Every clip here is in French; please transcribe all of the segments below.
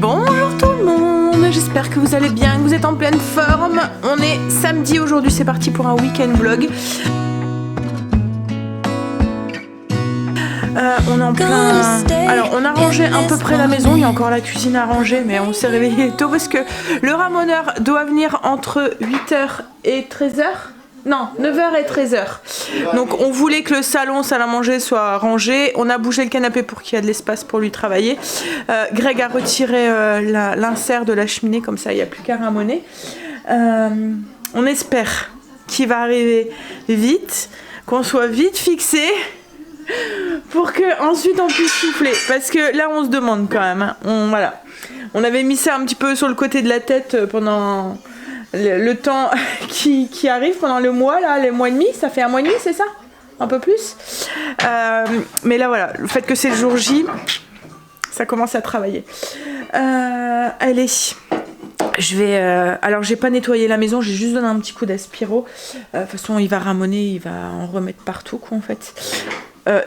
Bonjour tout le monde, j'espère que vous allez bien, que vous êtes en pleine forme. On est samedi aujourd'hui, c'est parti pour un week-end vlog. On est en plein... Alors on a rangé à peu près la maison, il y a encore la cuisine à ranger, mais on s'est réveillé tôt parce que le ramoneur doit venir entre 8h et 13h. Non, 9h et 13h. Donc on voulait que le salon, salle à manger soit rangé. On a bougé le canapé pour qu'il y ait de l'espace pour lui travailler. Greg a retiré l'insert de la cheminée, comme ça il n'y a plus qu'à ramoner. On espère qu'il va arriver vite, qu'on soit vite fixé pour que ensuite on puisse souffler. Parce que là on se demande quand même. Hein. Voilà. On avait mis ça un petit peu sur le côté de la tête pendant... Le temps qui arrive pendant le mois, là, les mois et demi, ça fait un mois et demi, c'est ça? Un peu plus. Mais là, voilà, le fait que c'est le jour J, ça commence à travailler. Allez, je vais... alors, j'ai pas nettoyé la maison, j'ai juste donné un petit coup d'aspiro. De toute façon, il va ramoner, il va en remettre partout, quoi, en fait.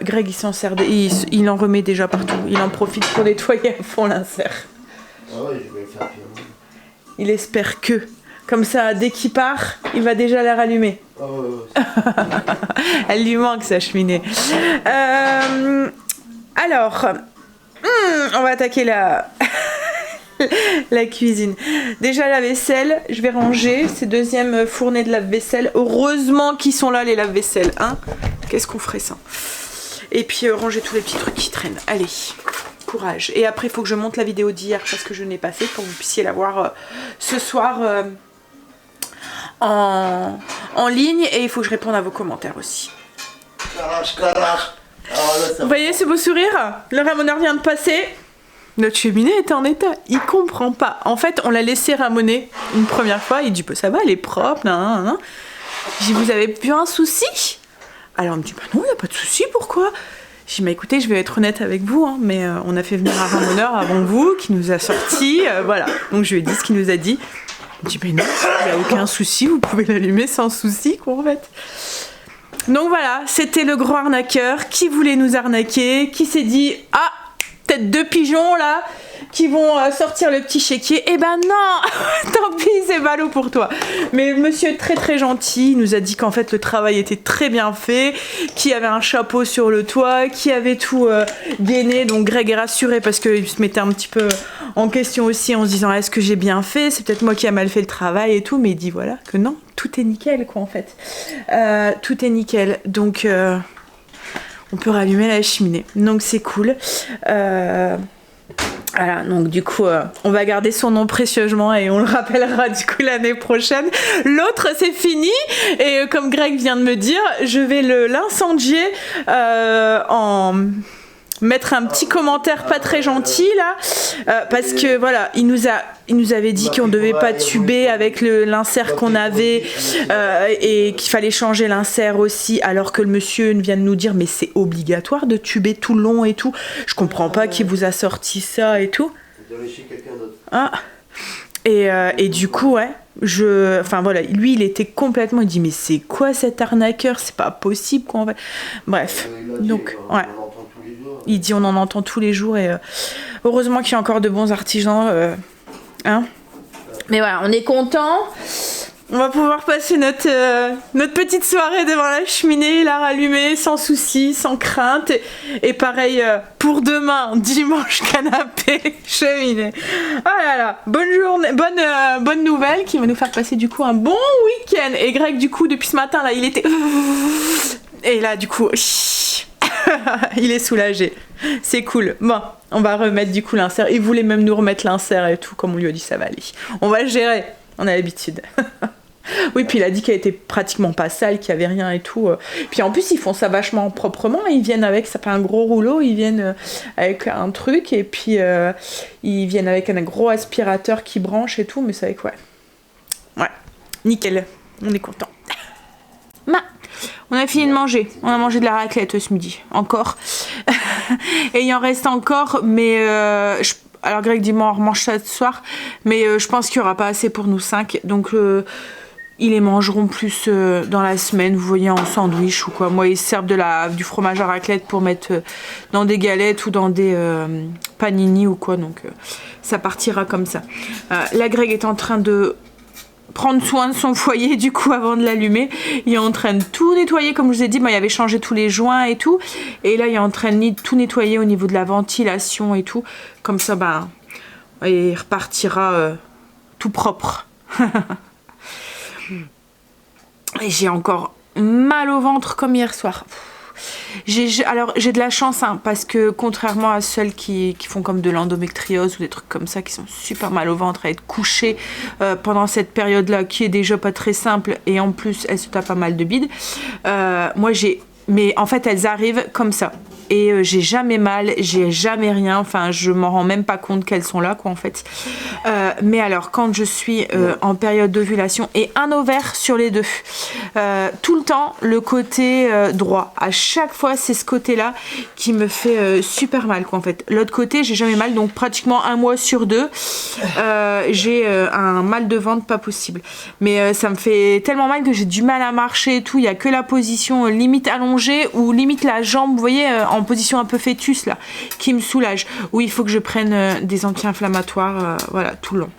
Greg, il s'en sert, il en remet déjà partout. Il en profite pour nettoyer à fond l'insert. Ah ouais, je vais faire pire. Il espère que... Comme ça, dès qu'il part, il va déjà la rallumer. Oh. Elle lui manque sa cheminée. Alors, on va attaquer la cuisine. Déjà la vaisselle, je vais ranger ces deuxièmes fournées de lave-vaisselle. Heureusement qu'ils sont là les lave-vaisselle. Hein, qu'est-ce qu'on ferait sans? Et puis ranger tous les petits trucs qui traînent. Allez. Courage. Et après, il faut que je monte la vidéo d'hier parce que je n'ai pas fait pour que vous puissiez la voir ce soir en ligne. Et il faut que je réponde à vos commentaires aussi. Vous voyez ce beau sourire? Le ramoneur vient de passer. Notre cheminée était en état. Il comprend pas. En fait, on l'a laissé ramoner une première fois. Il dit ça va, elle est propre. Nan, nan. J'ai dit, vous avez vu un souci? Alors, il me dit bah non, il n'y a pas de souci. Pourquoi? J'ai dit, bah écoutez, je vais être honnête avec vous, hein, mais on a fait venir un ramoneur avant vous, qui nous a sorti, voilà. Donc je lui ai dit ce qu'il nous a dit. Il me dit, mais non, il n'y a aucun souci, vous pouvez l'allumer sans souci, quoi, en fait. Donc voilà, c'était le grand arnaqueur qui voulait nous arnaquer, qui s'est dit, ah, peut-être deux pigeons, là, qui vont sortir le petit chéquier. Eh ben non, tant pis, c'est ballot pour toi. Mais monsieur est très très gentil, il nous a dit qu'en fait le travail était très bien fait, qu'il y avait un chapeau sur le toit, qu'il avait tout gainé. Donc Greg est rassuré parce qu'il se mettait un petit peu en question aussi en se disant est-ce que j'ai bien fait, c'est peut-être moi qui a mal fait le travail et tout. Mais il dit voilà que non, tout est nickel quoi en fait. Tout est nickel. Donc on peut rallumer la cheminée. Donc c'est cool. Voilà, donc du coup, on va garder son nom précieusement et on le rappellera du coup l'année prochaine. L'autre, c'est fini et comme Greg vient de me dire, je vais l'incendier en mettre un petit commentaire pas très gentil là, parce que voilà, il nous avait dit qu'on devait pas tuber avec l'insert qu'on avait et qu'il fallait changer l'insert aussi, alors que le monsieur vient de nous dire mais c'est obligatoire de tuber tout le long et tout. Je comprends pas qui vous a sorti ça et tout. Ah. Et du coup ouais, enfin voilà, lui il était complètement, il dit mais c'est quoi cet arnaqueur, c'est pas possible quoi en fait. Bref, donc ouais. Il dit on en entend tous les jours et heureusement qu'il y a encore de bons artisans. Hein, mais voilà, on est content. On va pouvoir passer notre petite soirée devant la cheminée, la rallumer sans souci, sans crainte. Et pareil pour demain, dimanche, canapé, cheminée. Oh là là, bonne journée, bonne nouvelle qui va nous faire passer du coup un bon week-end. Et Greg du coup depuis ce matin là, il était... Et là du coup... il est soulagé, c'est cool. Bon, on va remettre du coup l'insert. Il voulait même nous remettre l'insert et tout, comme on lui a dit ça va aller. On va le gérer, on a l'habitude. Oui, puis il a dit qu'elle était pratiquement pas sale, qu'il y avait rien et tout. Puis en plus ils font ça vachement proprement. Ils viennent avec, ça fait un gros rouleau, ils viennent avec un truc et puis ils viennent avec un gros aspirateur qui branche et tout. Mais c'est avec ouais, nickel, on est content. On a fini de manger. On a mangé de la raclette ce midi. Encore. Et il en reste encore. Mais alors Greg dit moi on remange ça ce soir. Mais je pense qu'il n'y aura pas assez pour nous 5. Donc ils les mangeront plus dans la semaine, vous voyez, en sandwich ou quoi. Moi, ils servent du fromage à raclette pour mettre dans des galettes ou dans des panini ou quoi. Donc, ça partira comme ça. La Greg est en train de prendre soin de son foyer du coup avant de l'allumer. Il est en train de tout nettoyer, comme je vous ai dit, il avait changé tous les joints et tout. Et là, il est en train de tout nettoyer au niveau de la ventilation et tout. Comme ça, il repartira tout propre. Et j'ai encore mal au ventre comme hier soir. Alors j'ai de la chance parce que contrairement à celles qui font comme de l'endométriose ou des trucs comme ça qui sont super mal au ventre à être couchées pendant cette période là qui est déjà pas très simple et en plus elles se tapent pas mal de bide, mais en fait elles arrivent comme ça et j'ai jamais mal, j'ai jamais rien, enfin je m'en rends même pas compte qu'elles sont là quoi en fait. Mais alors quand je suis en période d'ovulation et un ovaire sur les deux, tout le temps le côté droit, à chaque fois c'est ce côté là qui me fait super mal quoi en fait. L'autre côté j'ai jamais mal, donc pratiquement un mois sur deux j'ai un mal de ventre pas possible, mais ça me fait tellement mal que j'ai du mal à marcher et tout. Il y a que la position limite allongée ou limite la jambe, vous voyez, en position un peu fœtus là, qui me soulage, où il faut que je prenne des anti-inflammatoires voilà tout le long.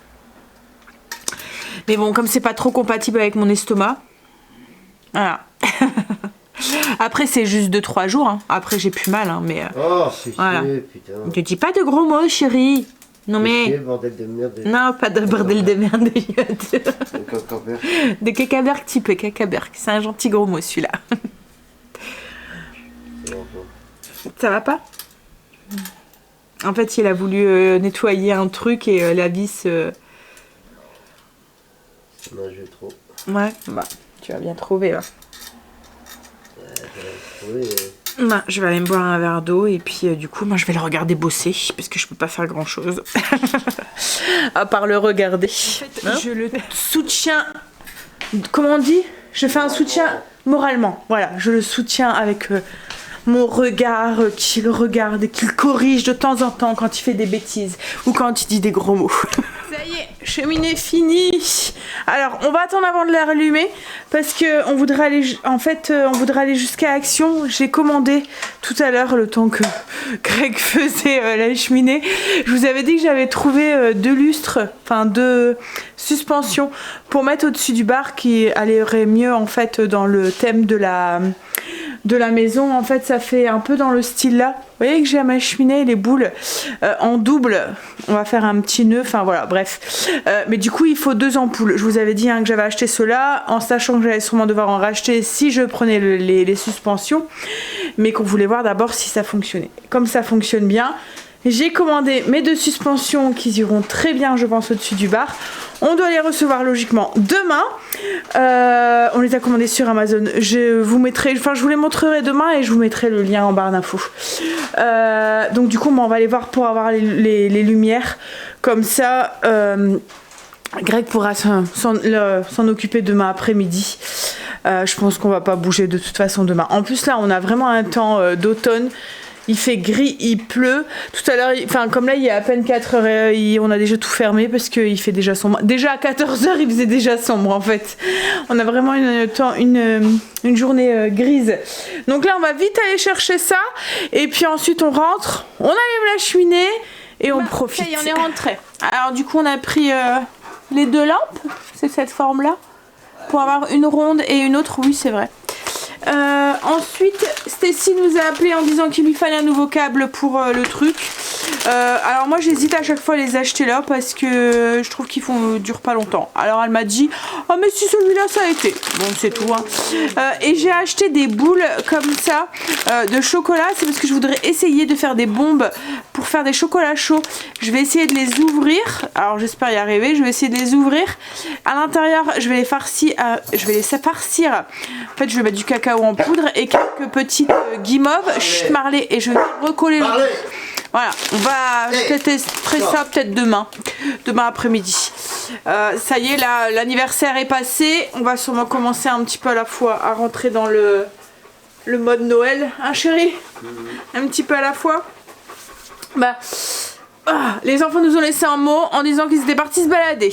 Mais bon, comme c'est pas trop compatible avec mon estomac, voilà. Après c'est juste 2-3 jours hein. Après j'ai plus mal hein, mais oh, voilà. Putain. Ne dis pas de gros mots chérie. Non mais bordel de merde. non, pas de bordel de merde. De cacaberg type cacaberg, c'est un gentil gros mot celui-là. Ça va pas? En fait, il a voulu nettoyer un truc et la vis. Non, je vais trop. Ouais, tu vas bien trouver. Là. Je vais aller me boire un verre d'eau et puis du coup, moi je vais le regarder bosser parce que je peux pas faire grand chose à part le regarder. En fait, je le soutiens. Comment on dit? Je fais un soutien moralement. Voilà, je le soutiens avec. Mon regard qui le regarde et qui le corrige de temps en temps quand il fait des bêtises ou quand il dit des gros mots. Ça y est, cheminée finie. Alors, on va attendre avant de la rallumer parce que on voudrait aller jusqu'à Action. J'ai commandé tout à l'heure le temps que Greg faisait la cheminée. Je vous avais dit que j'avais trouvé 2 lustres, enfin 2 suspensions pour mettre au-dessus du bar qui allerait mieux en fait dans le thème de la maison. En fait ça fait un peu dans le style là, vous voyez que j'ai à ma cheminée les boules en double, on va faire un petit nœud, enfin voilà bref, mais du coup il faut 2 ampoules. Je vous avais dit que j'avais acheté ceux-là en sachant que j'allais sûrement devoir en racheter si je prenais les suspensions, mais qu'on voulait voir d'abord si ça fonctionnait. Comme ça fonctionne bien, j'ai commandé mes 2 suspensions qui iront très bien je pense au-dessus du bar. On doit les recevoir logiquement demain. On les a commandés sur Amazon. Je vous les montrerai demain et je vous mettrai le lien en barre d'infos. Donc du coup, on va aller voir pour avoir les lumières. Comme ça, Greg pourra s'en occuper demain après-midi. Je pense qu'on va pas bouger de toute façon demain. En plus là, on a vraiment un temps d'automne. Il fait gris, il pleut. Tout à l'heure, comme là, il y a à peine 4h, on a déjà tout fermé parce qu'il fait déjà sombre. Déjà à 14h, il faisait déjà sombre en fait. On a vraiment une journée grise. Donc là, on va vite aller chercher ça. Et puis ensuite, on rentre, on allume la cheminée et on profite. Ça y est, on est rentré. Alors du coup, on a pris les 2 lampes. C'est cette forme-là. Pour avoir une ronde et une autre, oui, c'est vrai. Ensuite, Stacy nous a appelé en disant qu'il lui fallait un nouveau câble pour le truc. Alors moi j'hésite à chaque fois à les acheter là parce que je trouve qu'ils durent pas longtemps. Alors elle m'a dit oh mais si celui-là ça a été. Bon c'est tout hein. Et j'ai acheté des boules comme ça de chocolat. C'est parce que je voudrais essayer de faire des bombes pour faire des chocolats chauds. Je vais essayer de les ouvrir. Alors j'espère y arriver. Je vais essayer de les ouvrir. À l'intérieur je vais les farcir. En fait je vais mettre du cacao en poudre et quelques petites guimauves. Chut Marley. Et je vais recoller le... Voilà, on va tester ça peut-être demain après-midi. Ça y est, l'anniversaire est passé. On va sûrement commencer un petit peu à la fois à rentrer dans le mode Noël. Hein chérie? Un petit peu à la fois. Les enfants nous ont laissé un mot en disant qu'ils étaient partis se balader.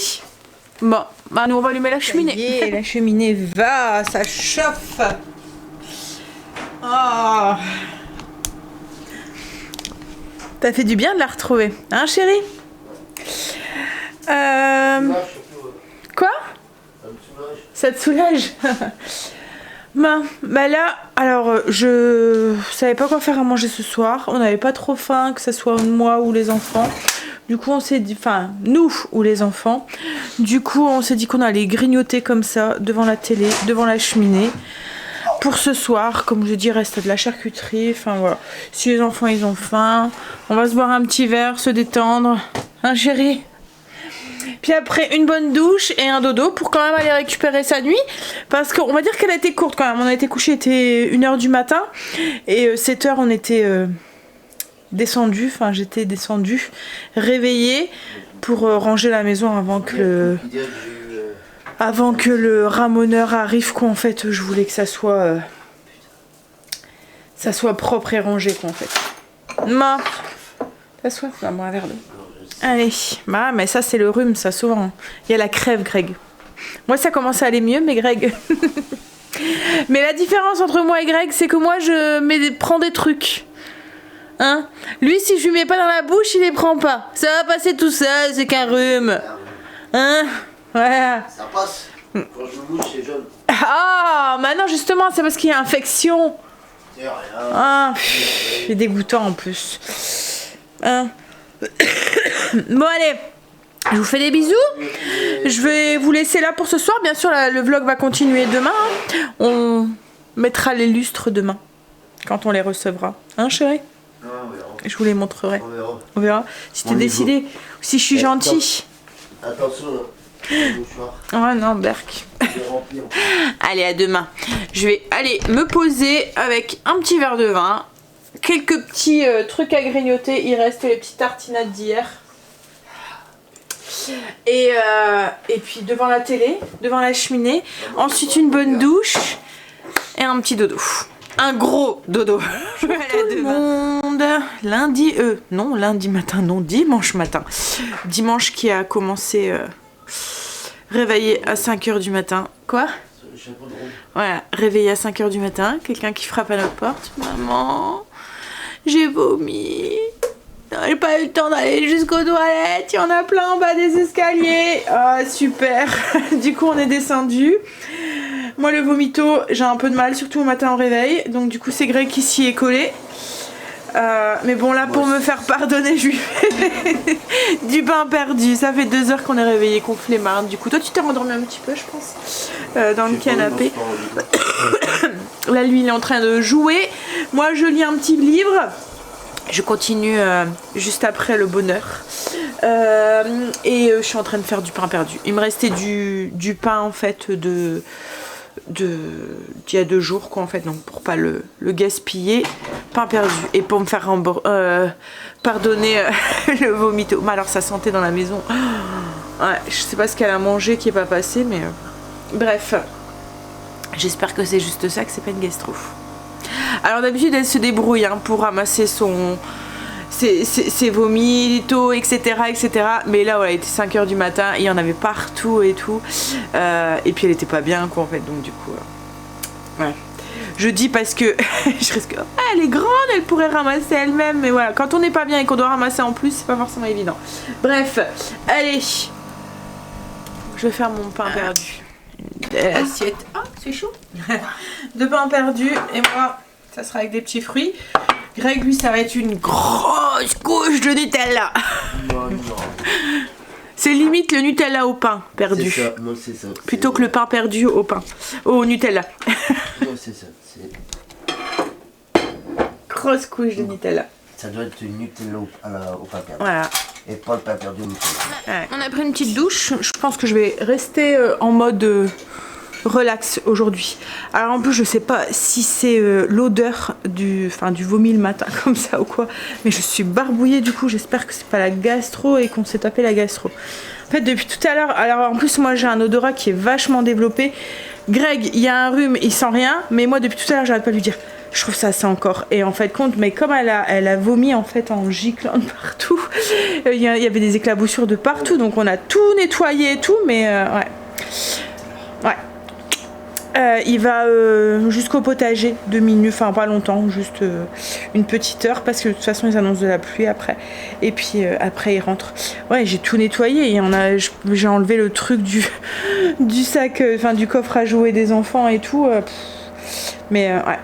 Bon, bah nous on va allumer la cheminée. Ça y est, la cheminée va, ça chauffe. Oh. T'as fait du bien de la retrouver, hein chérie? Quoi? Ça te soulage? Bah là, alors je savais pas quoi faire à manger ce soir. On n'avait pas trop faim, que ce soit moi ou les enfants. Du coup on s'est dit, enfin nous ou les enfants. Du coup on s'est dit qu'on allait grignoter comme ça devant la télé, devant la cheminée. Pour ce soir, comme je dis, reste de la charcuterie. Enfin voilà, si les enfants ils ont faim, on va se boire un petit verre, se détendre. Hein chérie? Puis après une bonne douche et un dodo pour quand même aller récupérer sa nuit. Parce qu'on va dire qu'elle a été courte quand même. On a été couché, il était 1h du matin. Et 7h on était descendu. Enfin j'étais descendue, réveillée pour ranger la maison avant que le ramoneur arrive quoi en fait. Je voulais que ça soit propre et rangé quoi en fait. Ma, t'as soif? Bah moi un verre d'eau. Allez, bah mais ça c'est le rhume ça souvent. Il y a la crève Greg. Moi ça commence à aller mieux mais Greg. Mais la différence entre moi et Greg c'est que moi je prends des trucs. Hein? Lui si je lui mets pas dans la bouche il les prend pas. Ça va passer tout seul, c'est qu'un rhume. Hein? Ouais. Ça passe. Quand je me mouche, c'est jaune. Ah, maintenant justement, c'est parce qu'il y a infection. C'est rien. Ah, c'est dégoûtant en plus. Hein. Bon allez, je vous fais des bisous. Je vais vous laisser là pour ce soir. Bien sûr, le vlog va continuer demain. Hein. On mettra les lustres demain, quand on les recevra. Hein chérie? Ah, on verra. Je vous les montrerai. On verra. On verra. Si t'es décidé, ou si je suis gentille. Attention, le mouchoir. Ouais non, Berk. Il est rempli. Allez, à demain. Je vais aller me poser avec un petit verre de vin, quelques petits trucs à grignoter. Il reste les petites tartinades d'hier. Et puis devant la télé, devant la cheminée. Ensuite une bonne douche et un petit dodo. Un gros dodo. Tout le monde. Lundi matin, non, dimanche matin. Dimanche qui a commencé réveillé à 5h du matin. Quoi? Voilà, réveillé à 5h du matin. Quelqu'un qui frappe à notre porte. Maman, j'ai vomi. J'ai pas eu le temps d'aller jusqu'aux toilettes. Il y en a plein en bas des escaliers. Ah, super. Du coup, on est descendu. Moi, le vomito, j'ai un peu de mal, surtout au matin au réveil. Donc, du coup, c'est Greg qui s'y est collé. Mais bon, là, pour me faire pardonner, je lui fais du pain perdu. Ça fait 2 heures qu'on est réveillé, qu'on flemmarde. Du coup, toi, tu t'es rendormi un petit peu, je pense, dans le canapé. Là, lui, il est en train de jouer. Moi, je lis un petit livre. Je continue juste après le bonheur. Et je suis en train de faire du pain perdu. Il me restait du pain, en fait, d'il y a 2 jours quoi en fait, donc pour pas le gaspiller, pain perdu et pour me faire pardonner le vomito. Mais alors ça sentait dans la maison, ouais, je sais pas ce qu'elle a mangé qui est pas passé mais bref, j'espère que c'est juste ça, que c'est pas une gastro. Alors d'habitude elle se débrouille hein, pour ramasser ses vomitos, etc., etc. Mais là, voilà, il était 5h du matin, il y en avait partout et tout. Et puis elle était pas bien, quoi, en fait. Donc, du coup, ouais. Je dis parce que je risque. Ah, elle est grande, elle pourrait ramasser elle-même. Mais voilà, quand on n'est pas bien et qu'on doit ramasser en plus, c'est pas forcément évident. Bref, allez. Je vais faire mon pain perdu. Assiette. Ah, c'est chaud. De pain perdu. Et moi, ça sera avec des petits fruits. Greg, lui, ça va être une grosse couche de Nutella. Non. C'est limite le Nutella au pain perdu. C'est ça, non, c'est ça. Plutôt que le pain perdu au pain. Au Nutella. Non, c'est ça. Grosse couche de Nutella. Ça doit être une Nutella au pain perdu. Voilà. Et pas le pain perdu au Nutella. Ouais. On a pris une petite douche. Je pense que je vais rester en mode relax aujourd'hui. Alors en plus je sais pas si c'est l'odeur du vomi le matin comme ça ou quoi, mais je suis barbouillée du coup, j'espère que c'est pas la gastro et qu'on s'est tapé la gastro. En fait depuis tout à l'heure, alors en plus moi j'ai un odorat qui est vachement développé. Greg il y a un rhume, il sent rien, mais moi depuis tout à l'heure j'arrête pas de lui dire Je trouve ça encore. Et en fait, compte, mais comme elle a vomi en fait en giclant de partout, il y avait des éclaboussures de partout, donc on a tout nettoyé et tout, mais ouais. Il va jusqu'au potager 2 minutes, enfin pas longtemps, juste une petite heure parce que de toute façon ils annoncent de la pluie après. Et puis après il rentre. Ouais, j'ai tout nettoyé. J'ai enlevé le truc du sac, enfin du coffre à jouets des enfants et tout. Mais ouais.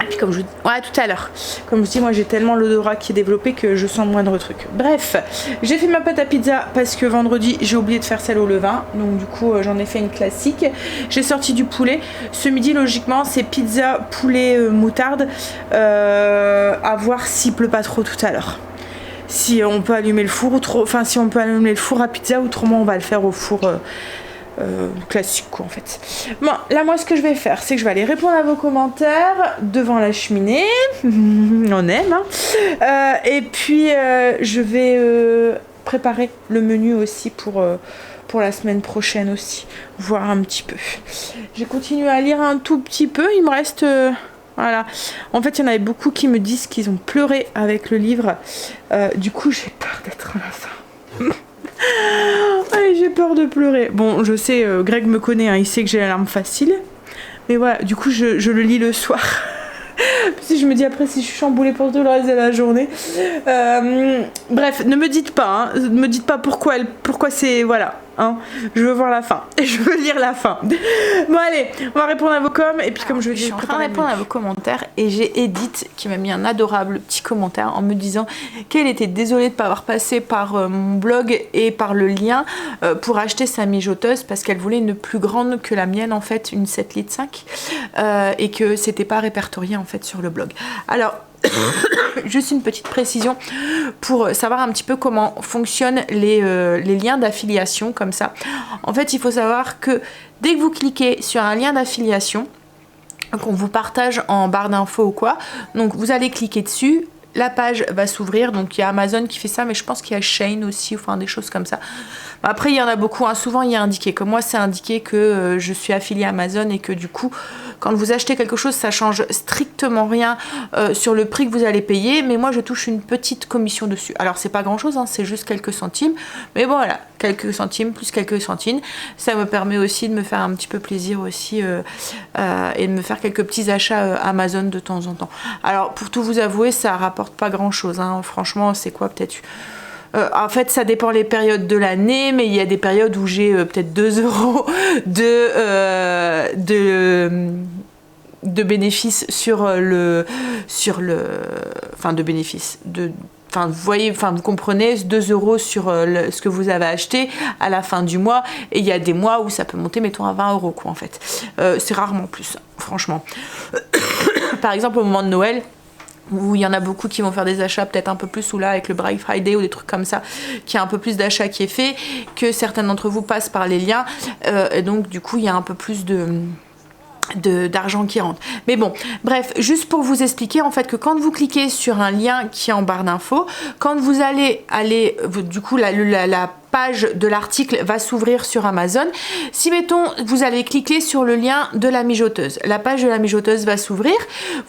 Et puis comme je vous dis, ouais, tout à l'heure. Comme je vous dis, moi j'ai tellement l'odorat qui est développé que je sens moindre truc. Bref, j'ai fait ma pâte à pizza parce que vendredi j'ai oublié de faire celle au levain. Donc du coup j'en ai fait une classique. J'ai sorti du poulet. Ce midi logiquement c'est pizza poulet moutarde. À voir s'il pleut pas trop tout à l'heure. Si on peut allumer le four si on peut allumer le four à pizza, autrement on va le faire au four. Classique quoi en fait. Bon, là moi ce que je vais faire c'est que je vais aller répondre à vos commentaires devant la cheminée. On aime hein. Et puis je vais préparer le menu aussi pour la semaine prochaine aussi, voir un petit peu. J'ai continué à lire un tout petit peu, il me reste voilà. En fait il y en avait beaucoup qui me disent qu'ils ont pleuré avec le livre, du coup j'ai peur d'être à la fin. Allez, j'ai peur de pleurer. Bon, je sais, Greg me connaît, hein, il sait que j'ai la larme facile. Mais voilà, du coup, je le lis le soir. Si je me dis après si je suis chamboulée pour tout le reste de la journée. Bref, ne me dites pas, hein, ne me dites pas pourquoi c'est... Voilà. Hein, je veux voir la fin et je veux lire la fin. Bon allez, on va répondre à vos coms et puis comme je suis en train de répondre à vos commentaires et j'ai Edith qui m'a mis un adorable petit commentaire en me disant qu'elle était désolée de ne pas avoir passé par mon blog et par le lien pour acheter sa mijoteuse parce qu'elle voulait une plus grande que la mienne en fait, une 7,5 litres et que c'était pas répertorié en fait sur le blog. Alors juste une petite précision pour savoir un petit peu comment fonctionnent les liens d'affiliation comme ça. En fait, il faut savoir que dès que vous cliquez sur un lien d'affiliation qu'on vous partage en barre d'infos ou quoi, donc vous allez cliquer dessus, la page va s'ouvrir, donc il y a Amazon qui fait ça, mais je pense qu'il y a Shein aussi, enfin des choses comme ça. Après il y en a beaucoup, hein. Souvent il y a indiqué, comme moi c'est indiqué que je suis affiliée à Amazon et que du coup quand vous achetez quelque chose ça change strictement rien sur le prix que vous allez payer, mais moi je touche une petite commission dessus. Alors c'est pas grand chose, hein, c'est juste quelques centimes, mais bon voilà, quelques centimes plus quelques centines, ça me permet aussi de me faire un petit peu plaisir aussi et de me faire quelques petits achats Amazon de temps en temps. Alors pour tout vous avouer ça rapporte pas grand chose, hein. Franchement c'est quoi peut-être... en fait ça dépend les périodes de l'année, mais il y a des périodes où j'ai peut-être 2 € de bénéfices sur le enfin de bénéfices de... Enfin, vous voyez, enfin, vous comprenez, 2 € sur ce que vous avez acheté à la fin du mois. Et il y a des mois où ça peut monter, mettons, à 20 € quoi, en fait. C'est rarement plus, franchement. Par exemple, au moment de Noël, où il y en a beaucoup qui vont faire des achats peut-être un peu plus, ou là avec le Black Friday ou des trucs comme ça, qu'il y a un peu plus d'achat qui est fait, que certains d'entre vous passent par les liens, et donc du coup il y a un peu plus d'argent qui rentre. Mais bon, bref, juste pour vous expliquer en fait que quand vous cliquez sur un lien qui est en barre d'infos, quand vous allez du coup la page de l'article va s'ouvrir sur Amazon. Si mettons vous allez cliquer sur le lien de la mijoteuse, la page de la mijoteuse va s'ouvrir,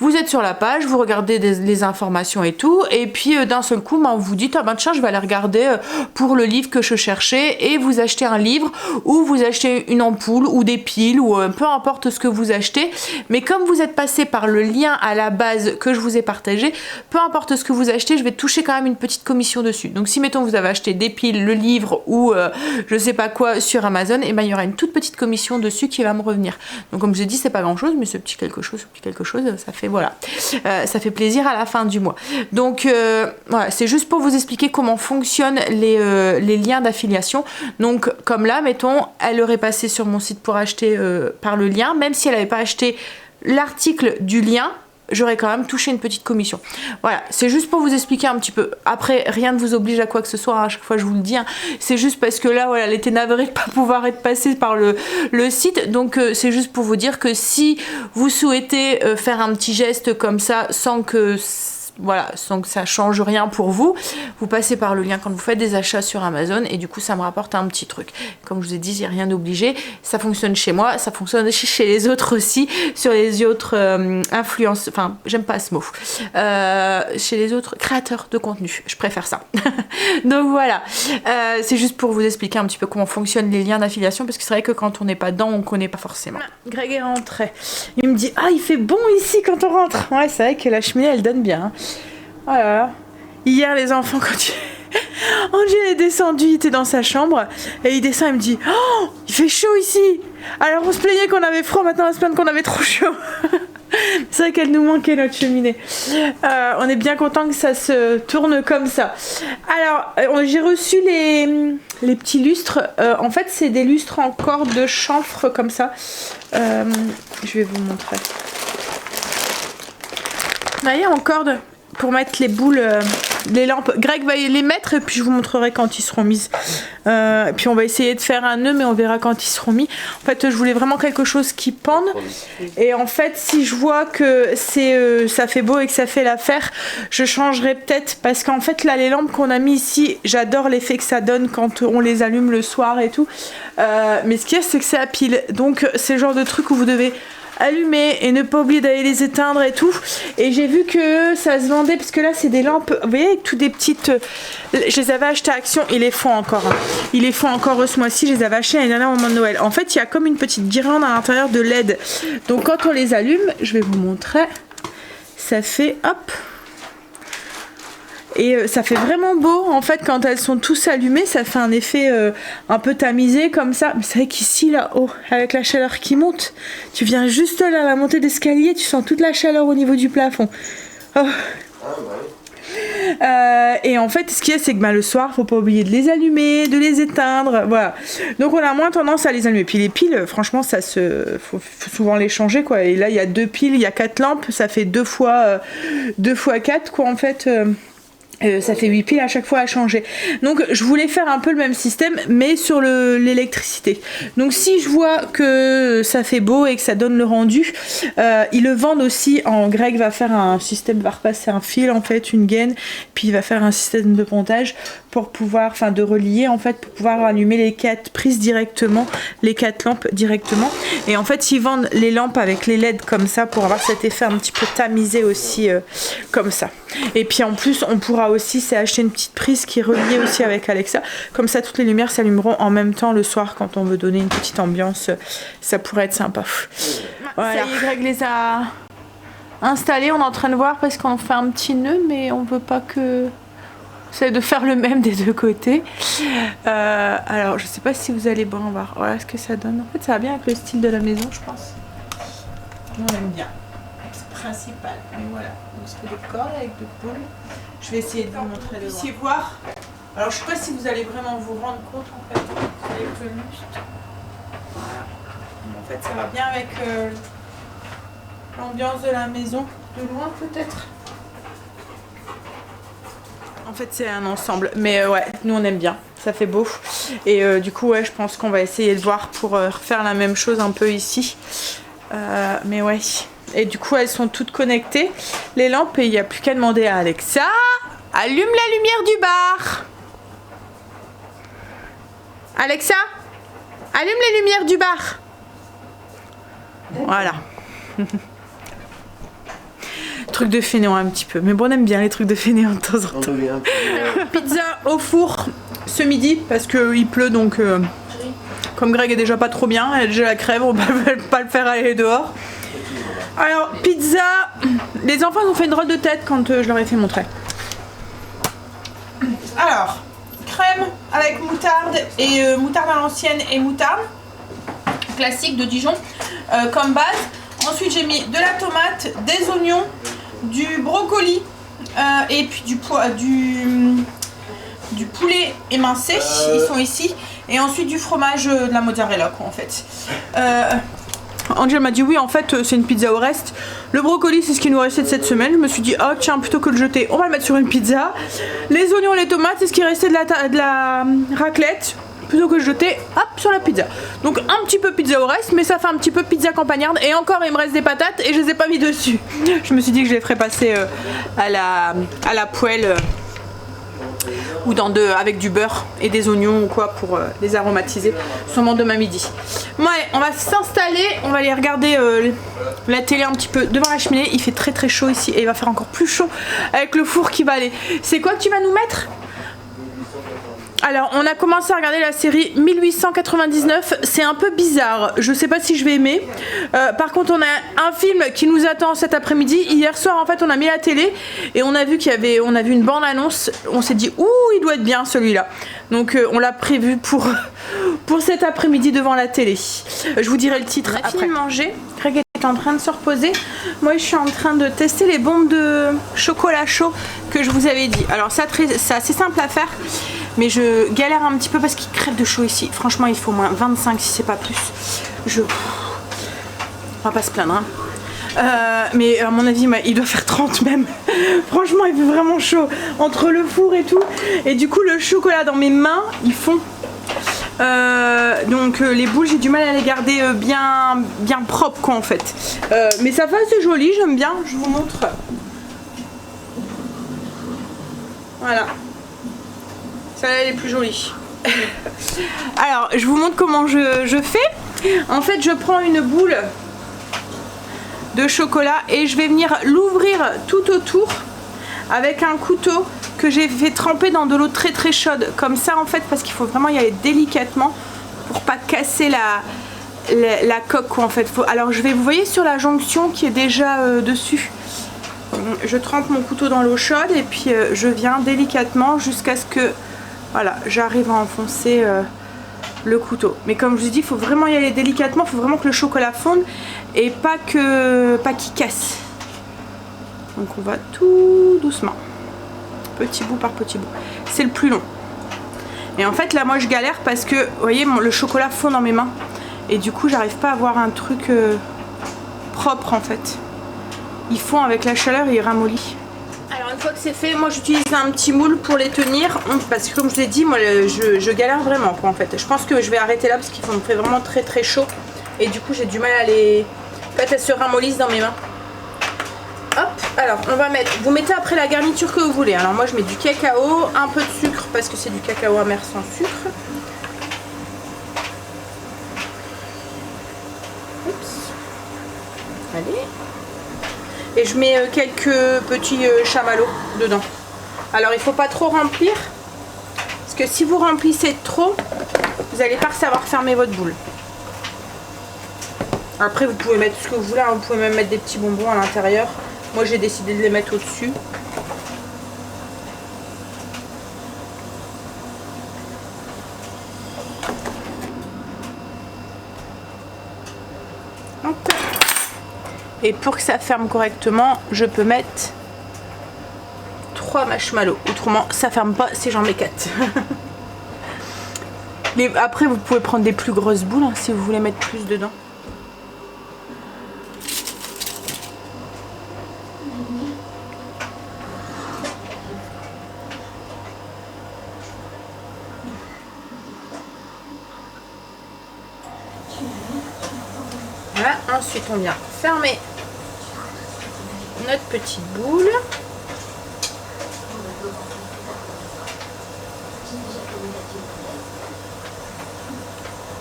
vous êtes sur la page, vous regardez les informations et tout, et puis d'un seul coup vous dites ah ben tiens je vais aller regarder pour le livre que je cherchais, et vous achetez un livre ou vous achetez une ampoule ou des piles ou peu importe ce que vous achetez, mais comme vous êtes passé par le lien à la base que je vous ai partagé, peu importe ce que vous achetez, je vais toucher quand même une petite commission dessus. Donc si mettons vous avez acheté des piles, le livre ou je sais pas quoi sur Amazon, et ben il y aura une toute petite commission dessus qui va me revenir. Donc comme je dis c'est pas grand chose, mais ce petit quelque chose ça fait voilà, ça fait plaisir à la fin du mois. Donc voilà, c'est juste pour vous expliquer comment fonctionnent les liens d'affiliation. Donc comme là mettons elle aurait passé sur mon site pour acheter par le lien, même si elle n'avait pas acheté l'article du lien, j'aurais quand même touché une petite commission. Voilà, c'est juste pour vous expliquer un petit peu. Après, rien ne vous oblige à quoi que ce soit, hein, à chaque fois je vous le dis, hein. C'est juste parce que là, voilà, elle était navrée de pas pouvoir être passée par le site. Donc c'est juste pour vous dire que si vous souhaitez faire un petit geste comme ça, sans que voilà, donc ça change rien pour vous. Vous passez par le lien quand vous faites des achats sur Amazon et du coup ça me rapporte un petit truc. Comme je vous ai dit, il n'y a rien d'obligé. Ça fonctionne chez moi, ça fonctionne chez les autres aussi, sur les autres influenceurs, enfin j'aime pas ce mot, chez les autres créateurs de contenu, je préfère ça. Donc voilà, c'est juste pour vous expliquer un petit peu comment fonctionnent les liens d'affiliation parce que c'est vrai que quand on n'est pas dedans, on connaît pas forcément. Greg est rentré. Il me dit, ah il fait bon ici quand on rentre. Ouais, c'est vrai que la cheminée elle donne bien. Hein. Voilà. Hier, les enfants, quand Angel est descendu, il était dans sa chambre et il descend, il me dit, oh, il fait chaud ici. Alors on se plaignait qu'on avait froid, maintenant on va se plaindre qu'on avait trop chaud. C'est vrai qu'elle nous manquait notre cheminée. On est bien content que ça se tourne comme ça. Alors, j'ai reçu les petits lustres. En fait, c'est des lustres en corde de chanvre comme ça. Je vais vous montrer. Vous voyez, en corde pour mettre les boules, les lampes. Greg va les mettre et puis je vous montrerai quand ils seront mis. Et puis on va essayer de faire un nœud mais on verra quand ils seront mis. En fait je voulais vraiment quelque chose qui pende. Et en fait si je vois que ça fait beau et que ça fait l'affaire, je changerai peut-être. Parce qu'en fait là les lampes qu'on a mis ici, j'adore l'effet que ça donne quand on les allume le soir et tout. Mais ce qu'il y a c'est que c'est à pile. Donc c'est le genre de truc où vous devez allumer et ne pas oublier d'aller les éteindre et tout. Et j'ai vu que ça se vendait parce que là c'est des lampes, vous voyez, avec toutes des petites, je les avais achetées à Action, ils les font encore hein. Ils les font encore ce mois-ci, je les avais achetées l'année dernière au moment de Noël. En fait il y a comme une petite guirlande à l'intérieur de LED, donc quand on les allume, je vais vous montrer, ça fait hop. Et ça fait vraiment beau en fait quand elles sont tous allumées, ça fait un effet un peu tamisé comme ça. Mais c'est vrai qu'ici là-haut, avec la chaleur qui monte, tu viens juste là à la montée d'escalier, tu sens toute la chaleur au niveau du plafond. Oh. Et en fait ce qu'il y a c'est que le soir faut pas oublier de les allumer, de les éteindre, voilà. Donc on a moins tendance à les allumer. Puis les piles franchement ça faut souvent les changer quoi. Et là il y a 2 piles, il y a 4 lampes, ça fait 2 fois 4 quoi en fait. Ça fait 8 piles à chaque fois à changer. Donc je voulais faire un peu le même système mais sur l'électricité. Donc si je vois que ça fait beau et que ça donne le rendu, ils le vendent aussi en Greg va faire un système, va repasser un fil en fait, une gaine, puis il va faire un système de pontage pour pouvoir, enfin de relier en fait, pour pouvoir allumer les 4 prises directement, les 4 lampes directement. Et en fait ils vendent les lampes avec les LED comme ça pour avoir cet effet un petit peu tamisé aussi comme ça. Et puis en plus on pourra aussi acheter une petite prise qui est reliée aussi avec Alexa, comme ça toutes les lumières s'allumeront en même temps le soir quand on veut donner une petite ambiance, ça pourrait être sympa. Voilà. Ça y est, Greg les a installés, on est en train de voir parce qu'on fait un petit nœud mais on veut pas que c'est de faire le même des deux côtés. Alors je sais pas si vous allez bien voir, voilà ce que ça donne. En fait ça va bien avec le style de la maison je pense. Nous on aime bien, c'est principal, mais voilà. Donc c'est des cordes avec des boules. Je vais essayer de vous montrer devant. Vous puissiez voir. Alors je sais pas si vous allez vraiment vous rendre compte en fait avec le lustre. Voilà. En fait ça va bien avec l'ambiance de la maison. De loin peut-être. En fait c'est un ensemble. Mais ouais, nous on aime bien. Ça fait beau. Et du coup ouais je pense qu'on va essayer de voir pour faire la même chose un peu ici. Mais ouais. Et du coup elles sont toutes connectées les lampes et il n'y a plus qu'à demander à Alexa allume la lumière du bar. Alexa allume les lumières du bar. Voilà. Truc de fainéant un petit peu, mais bon on aime bien les trucs de fainéant de temps en temps. Pizza au four ce midi parce qu'il pleut donc comme Greg est déjà pas trop bien, elle a déjà la crève, on va pas le faire aller dehors. Alors, pizza, les enfants ont fait une drôle de tête quand je leur ai fait montrer. Alors, crème avec moutarde et moutarde à l'ancienne et moutarde classique de Dijon comme base. Ensuite, j'ai mis de la tomate, des oignons, du brocoli et puis du poulet émincé, ils sont ici. Et ensuite du fromage, de la mozzarella quoi en fait. Angel m'a dit oui en fait c'est une pizza au reste. Le brocoli c'est ce qui nous restait de cette semaine. Je me suis dit oh tiens plutôt que de le jeter on va le mettre sur une pizza. Les oignons, les tomates c'est ce qui restait de la raclette. plutôt que de jeter, hop, sur la pizza. Donc un petit peu pizza au reste, mais ça fait un petit peu pizza campagnarde. Et encore, il me reste des patates et je les ai pas mis dessus. Je me suis dit que je les ferais passer à la poêle ou avec du beurre et des oignons ou quoi pour les aromatiser. Sûrement demain midi. Ouais, on va s'installer, on va aller regarder la télé un petit peu devant la cheminée. Il fait très très chaud ici et il va faire encore plus chaud avec le four qui va aller. C'est quoi que tu vas nous mettre ? Alors, on a commencé à regarder la série 1899. C'est un peu bizarre. Je sais pas si je vais aimer. Par contre, on a un film qui nous attend cet après-midi. Hier soir, en fait, on a mis la télé et on a vu on a vu une bande-annonce. On s'est dit, ouh, il doit être bien celui-là. Donc, on l'a prévu pour cet après-midi devant la télé. Je vous dirai le titre après. Fini de manger. Greg est en train de se reposer. Moi, je suis en train de tester les bombes de chocolat chaud que je vous avais dit. Alors, c'est assez simple à faire. Mais je galère un petit peu parce qu'il crève de chaud ici. Franchement, il faut au moins 25 si c'est pas plus. On va pas se plaindre. Hein. Mais à mon avis, il doit faire 30 même. Franchement, il fait vraiment chaud. Entre le four et tout. Et du coup, le chocolat dans mes mains, ils font. Donc les boules, j'ai du mal à les garder bien propres quoi en fait. Mais ça fait assez joli, j'aime bien. Je vous montre. Voilà. Celle-là, elle est plus jolie. Alors, je vous montre comment je fais. En fait, je prends une boule de chocolat et je vais venir l'ouvrir tout autour avec un couteau que j'ai fait tremper dans de l'eau très très chaude. Comme ça, en fait, parce qu'il faut vraiment y aller délicatement pour pas casser la coque, quoi, en fait. Alors, vous voyez sur la jonction qui est déjà dessus. Je trempe mon couteau dans l'eau chaude et puis je viens délicatement jusqu'à ce que voilà, j'arrive à enfoncer le couteau. Mais comme je vous dis, il faut vraiment y aller délicatement, il faut vraiment que le chocolat fonde et pas qu'il casse. Donc on va tout doucement, petit bout par petit bout. C'est le plus long. Et en fait là moi je galère parce que, vous voyez, le chocolat fond dans mes mains. Et du coup j'arrive pas à avoir un truc propre en fait. Il fond avec la chaleur et il ramollit. Alors une fois que c'est fait, moi j'utilise un petit moule pour les tenir parce que comme je vous ai dit, moi je galère vraiment quoi en fait. Je pense que je vais arrêter là parce qu'il me fait vraiment très très chaud et du coup j'ai du mal à les... En fait elles se ramollissent dans mes mains. Hop, alors on va mettre, vous mettez après la garniture que vous voulez. Alors moi je mets du cacao, un peu de sucre parce que c'est du cacao amer sans sucre. Oups. Allez. Et je mets quelques petits chamallows dedans. Alors il faut pas trop remplir. Parce que si vous remplissez trop, vous n'allez pas savoir fermer votre boule. Après vous pouvez mettre ce que vous voulez. Hein. Vous pouvez même mettre des petits bonbons à l'intérieur. Moi j'ai décidé de les mettre au-dessus. Et pour que ça ferme correctement, je peux mettre 3 marshmallows. Autrement, ça ferme pas si j'en mets 4. Après, vous pouvez prendre des plus grosses boules hein, si vous voulez mettre plus dedans. Voilà, ensuite on vient fermer notre petite boule.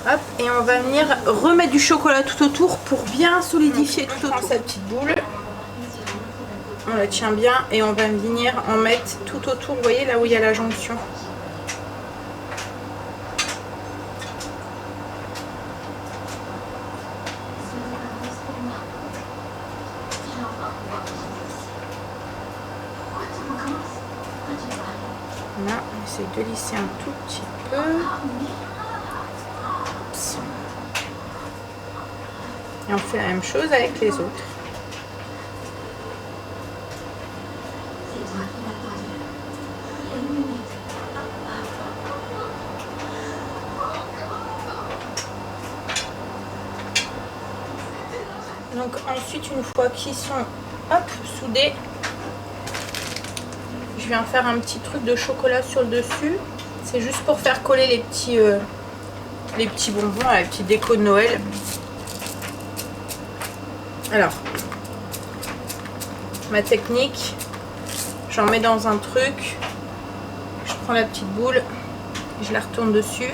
Hop, et on va venir remettre du chocolat tout autour pour bien solidifier tout autour. Sa petite boule, on la tient bien et on va venir en mettre tout autour, vous voyez là où il y a la jonction. Là, on essaie de lisser un tout petit peu. Oups. Et on fait la même chose avec les autres. Donc ensuite, une fois qu'ils sont soudés, je viens faire un petit truc de chocolat sur le dessus. C'est juste pour faire coller les petits les petits bonbons, la petite déco de Noël. Alors, ma technique, j'en mets dans un truc, je prends la petite boule, je la retourne dessus,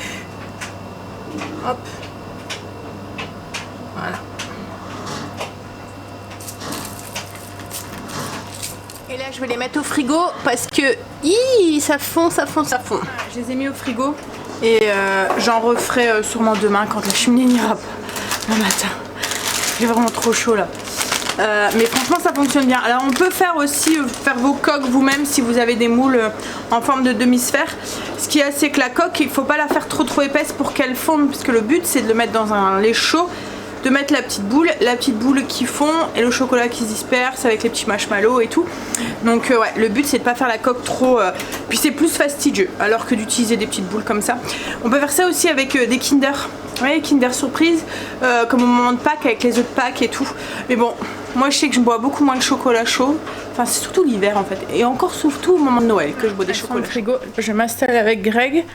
hop, voilà. Et là je vais les mettre au frigo parce que ça fond. Je les ai mis au frigo et j'en referai sûrement demain quand la cheminée n'ira pas le matin. Il est vraiment trop chaud là. Mais franchement ça fonctionne bien. Alors on peut faire aussi faire vos coques vous-même si vous avez des moules en forme de demi-sphère. Ce qui est c'est que la coque il faut pas la faire trop épaisse pour qu'elle fonde, parce que le but c'est de le mettre dans un lait chaud, de mettre la petite boule qui fond et le chocolat qui se disperse avec les petits marshmallows et tout. Donc ouais, le but c'est de pas faire la coque trop puis c'est plus fastidieux alors que d'utiliser des petites boules comme ça. On peut faire ça aussi avec des Kinder. Ouais, Kinder surprise, comme au moment de Pâques avec les œufs de Pâques et tout. Mais bon, moi je sais que je bois beaucoup moins de chocolat chaud. Enfin c'est surtout l'hiver en fait. Et encore surtout au moment de Noël que je bois des chocolats frigo. Je m'installe avec Greg.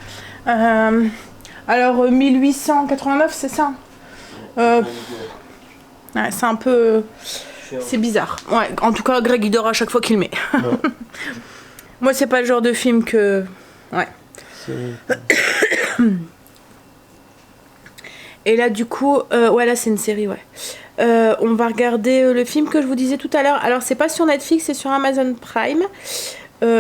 Alors 1889 c'est ça. Ouais, c'est un peu... C'est bizarre. Ouais, en tout cas Greg il dort à chaque fois qu'il le met. Moi c'est pas le genre de film que... Ouais. Et là du coup, ouais là c'est une série, ouais. On va regarder le film que je vous disais tout à l'heure. Alors c'est pas sur Netflix, c'est sur Amazon Prime.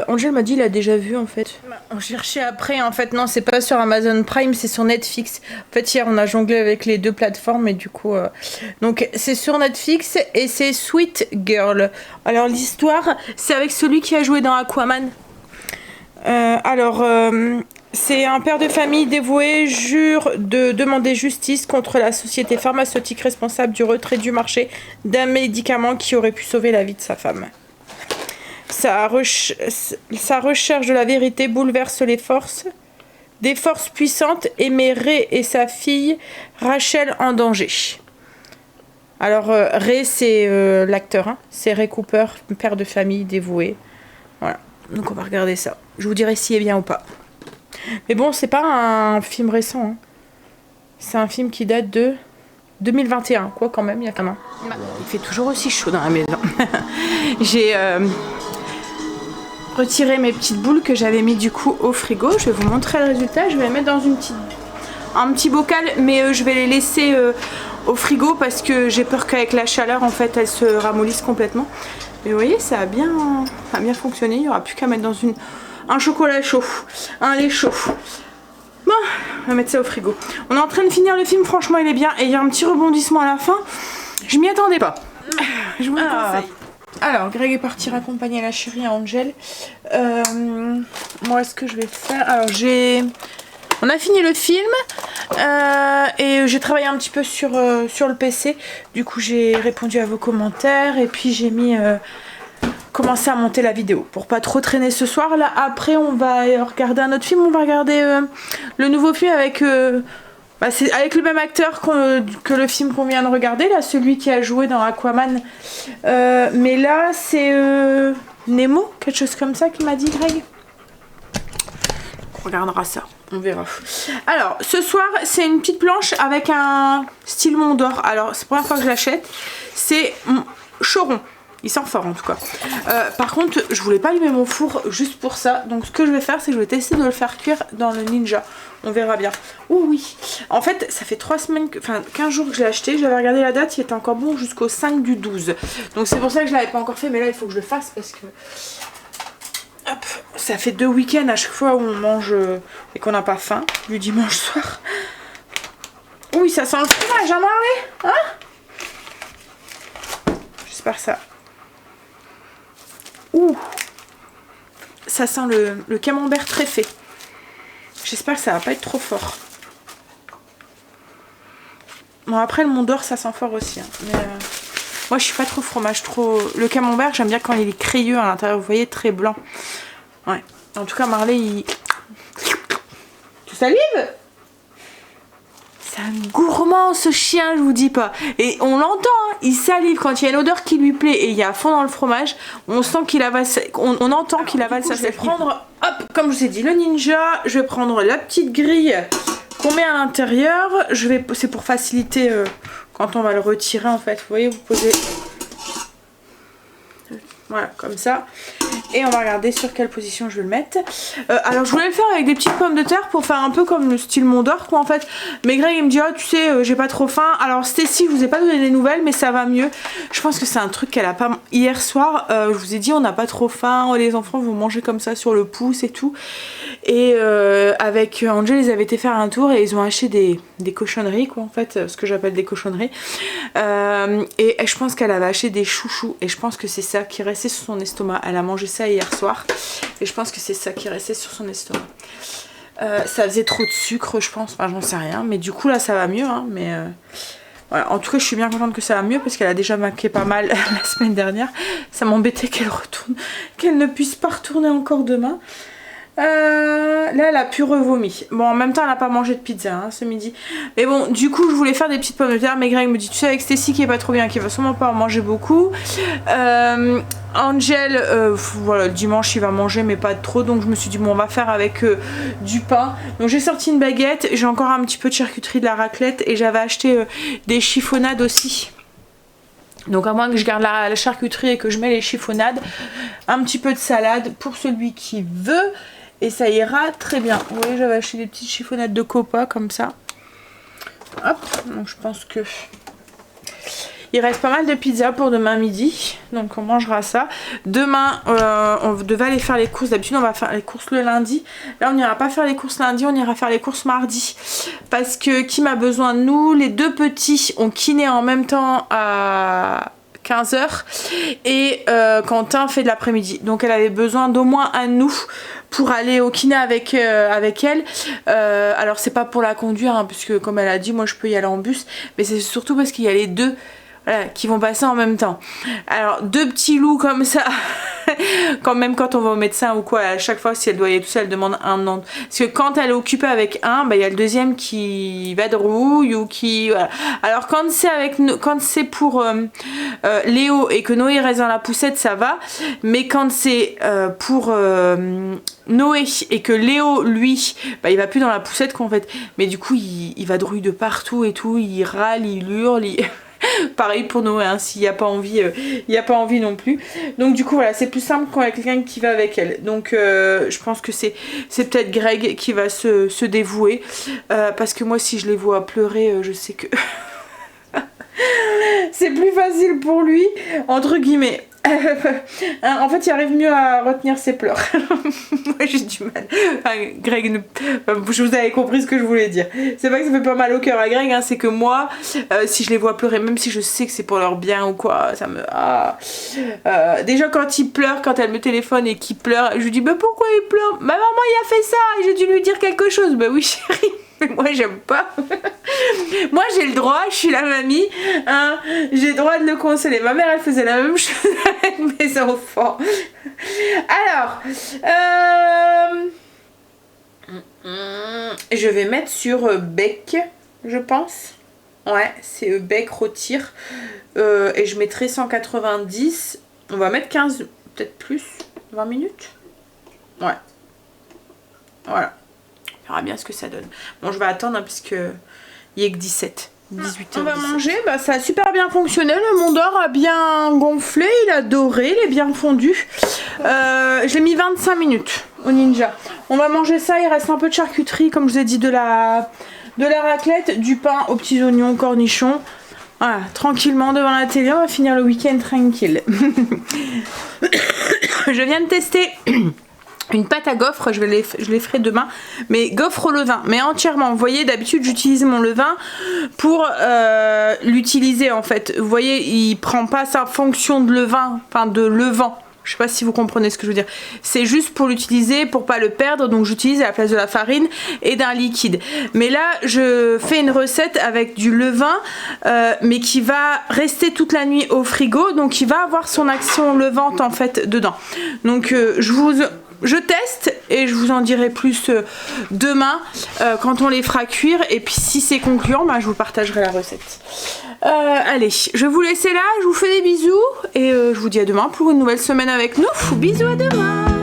Angèle m'a dit il a déjà vu en fait. On cherchait après, en fait non c'est pas sur Amazon Prime, c'est sur Netflix. En fait hier on a jonglé avec les deux plateformes et du coup... Donc c'est sur Netflix et c'est Sweet Girl. Alors l'histoire c'est avec celui qui a joué dans Aquaman. C'est un père de famille dévoué jure de demander justice contre la société pharmaceutique responsable du retrait du marché d'un médicament qui aurait pu sauver la vie de sa femme. Sa recherche de la vérité bouleverse des forces puissantes et met Ray et sa fille Rachel en danger. Alors Ray c'est l'acteur, hein. C'est Ray Cooper, père de famille dévoué. Voilà, donc on va regarder ça. Je vous dirai s'il est bien ou pas. Mais bon, c'est pas un film récent. Hein. C'est un film qui date de 2021. Quoi, quand même, il y a quand même. Il fait toujours aussi chaud dans la maison. J'ai retiré mes petites boules que j'avais mis du coup au frigo. Je vais vous montrer le résultat. Je vais les mettre dans un petit bocal, mais je vais les laisser au frigo parce que j'ai peur qu'avec la chaleur, en fait, elles se ramollissent complètement. Mais vous voyez, ça a bien fonctionné. Il n'y aura plus qu'à mettre dans un chocolat chaud, un lait chaud. Bon, on va mettre ça au frigo. On est en train de finir le film, franchement il est bien. Et il y a un petit rebondissement à la fin. Je m'y attendais pas. Je vous le conseille. Alors, Greg est parti raccompagner la chérie à Angel. Moi, ce que je vais faire... Alors, on a fini le film. Et j'ai travaillé un petit peu sur le PC. Du coup, j'ai répondu à vos commentaires. Et puis, j'ai mis... commencer à monter la vidéo pour pas trop traîner ce soir. Là après on va regarder un autre film, on va regarder le nouveau film avec c'est avec le même acteur que le film qu'on vient de regarder là, celui qui a joué dans Aquaman, mais là c'est Nemo, quelque chose comme ça qu'il m'a dit Greg. On regardera ça, on verra. Alors ce soir c'est une petite planche avec un style Mont d'Or. Alors c'est la première fois que je l'achète, c'est Choron. Il sent fort en tout cas. Par contre, je voulais pas allumer mon four juste pour ça. Donc ce que je vais faire, c'est que je vais tester de le faire cuire dans le Ninja. On verra bien. Oh oui. En fait, ça fait 15 jours que je l'ai acheté. J'avais regardé la date, il était encore bon jusqu'au 5 du 12. Donc c'est pour ça que je l'avais pas encore fait. Mais là, il faut que je le fasse parce que... Hop, ça fait 2 week-ends à chaque fois où on mange et qu'on n'a pas faim. Du dimanche soir. Oui, ça sent le fromage, hein Marley, hein? J'espère ça. Ouh, ça sent le camembert très fait. J'espère que ça va pas être trop fort. Bon après le Mont d'Or ça sent fort aussi. Hein. Mais moi je suis pas trop fromage, le camembert j'aime bien quand il est crayeux à l'intérieur. Vous voyez, très blanc. Ouais. En tout cas Marley il... Tu salives? C'est un gourmand ce chien, je vous dis pas. Et on l'entend, hein, il salive quand il y a une odeur qui lui plaît et il y a à fond dans le fromage. On sent qu'il avale, on entend qu'il avale ça. Je vais prendre, hop, comme je vous ai dit, le Ninja. Je vais prendre la petite grille qu'on met à l'intérieur. C'est pour faciliter quand on va le retirer en fait. Vous voyez, vous posez... Voilà, comme ça. Et on va regarder sur quelle position je vais le mettre. Alors je voulais le faire avec des petites pommes de terre pour faire un peu comme le style Mont d'Or quoi en fait. Mais Greg il me dit oh tu sais j'ai pas trop faim. Alors Stacy je vous ai pas donné des nouvelles mais ça va mieux. Je pense que c'est un truc qu'elle a pas... Hier soir je vous ai dit on n'a pas trop faim. Les enfants vont manger comme ça sur le pouce et tout. Et avec Angel ils avaient été faire un tour et ils ont acheté des cochonneries quoi en fait. Ce que j'appelle des cochonneries. Et je pense qu'elle avait acheté des chouchous. Et je pense que c'est ça qui restait sur son estomac. Elle a mangé ça hier soir et je pense que c'est ça qui restait sur son estomac. Ça faisait trop de sucre je pense, enfin j'en sais rien mais du coup là ça va mieux hein, mais voilà. En tout cas je suis bien contente que ça va mieux parce qu'elle a déjà manqué pas mal la semaine dernière. Ça m'embêtait qu'elle retourne, qu'elle ne puisse pas retourner encore demain. Là elle a pu revomir. Bon en même temps elle n'a pas mangé de pizza hein, ce midi. Mais bon du coup je voulais faire des petites pommes de terre. Mais Greg me dit tu sais avec Stacy qui est pas trop bien, qui va sûrement pas en manger beaucoup. Angel voilà le dimanche il va manger mais pas trop. Donc je me suis dit bon on va faire avec du pain. Donc j'ai sorti une baguette. J'ai encore un petit peu de charcuterie, de la raclette. Et j'avais acheté des chiffonnades aussi. Donc à moins que je garde la charcuterie et que je mets les chiffonnades. Un petit peu de salade pour celui qui veut. Et ça ira très bien. Vous voyez, j'avais acheté des petites chiffonnades de copa comme ça. Hop, donc je pense que... Il reste pas mal de pizza pour demain midi. Donc on mangera ça. Demain, on devait aller faire les courses. D'habitude, on va faire les courses le lundi. Là, on n'ira pas faire les courses lundi. On ira faire les courses mardi. Parce que Kim a besoin de nous. Les deux petits ont kiné en même temps à... 15h et Quentin fait de l'après-midi donc elle avait besoin d'au moins un de nous pour aller au kiné avec elle. Alors c'est pas pour la conduire hein, puisque comme elle a dit moi je peux y aller en bus mais c'est surtout parce qu'il y a les deux voilà, qui vont passer en même temps. Alors deux petits loups comme ça quand même quand on va au médecin ou quoi à chaque fois si elle doit y aller tout seule elle demande un an parce que quand elle est occupée avec un bah il y a le deuxième qui va de rouille ou qui voilà. Alors quand c'est pour Léo et que Noé reste dans la poussette ça va mais quand c'est pour Noé et que Léo lui bah il va plus dans la poussette quoi en fait mais du coup il va de rouille de partout et tout il râle il hurle pareil pour Noé hein, s'il n'y a pas envie il n'y a pas envie non plus donc du coup voilà c'est plus simple quand il y a quelqu'un qui va avec elle donc je pense que c'est peut-être Greg qui va se dévouer parce que moi si je les vois pleurer je sais que c'est plus facile pour lui entre guillemets en fait il arrive mieux à retenir ses pleurs. Moi j'ai du mal enfin, Greg je vous avais compris ce que je voulais dire, c'est pas que ça fait pas mal au cœur à Greg hein, c'est que moi si je les vois pleurer même si je sais que c'est pour leur bien ou quoi ça me déjà quand il pleure quand elle me téléphone et qu'il pleure je lui dis bah pourquoi il pleure bah maman il a fait ça et j'ai dû lui dire quelque chose bah oui chérie mais moi j'aime pas. Moi j'ai le droit, je suis la mamie hein, j'ai le droit de le consoler. Ma mère elle faisait la même chose avec mes enfants. Alors je vais mettre sur bec je pense. Ouais c'est bec rôtir et je mettrai 190. On va mettre 15 peut-être plus 20 minutes. Ouais voilà. On verra bien ce que ça donne. Bon je vais attendre hein, puisque il est que 18h. On va manger, bah, ça a super bien fonctionné. Le Mont d'Or a bien gonflé, il a doré, il est bien fondu. Je l'ai mis 25 minutes au Ninja. On va manger ça, il reste un peu de charcuterie, comme je vous ai dit, de la raclette, du pain aux petits oignons, cornichons. Voilà, tranquillement devant la télé, on va finir le week-end tranquille. Je viens de tester une pâte à gaufres, je les ferai demain, mais gaufres au levain, mais entièrement. Vous voyez, d'habitude j'utilise mon levain pour l'utiliser en fait. Vous voyez, il prend pas sa fonction de levain, enfin de levant. Je sais pas si vous comprenez ce que je veux dire. C'est juste pour l'utiliser, pour pas le perdre, donc j'utilise à la place de la farine et d'un liquide. Mais là, je fais une recette avec du levain, mais qui va rester toute la nuit au frigo, donc il va avoir son action levante en fait dedans. Donc je teste et je vous en dirai plus demain quand on les fera cuire. Et puis si c'est concluant, bah, je vous partagerai la recette. Allez, je vais vous laisser là. Je vous fais des bisous. Et je vous dis à demain pour une nouvelle semaine avec nous. Bisous, à demain.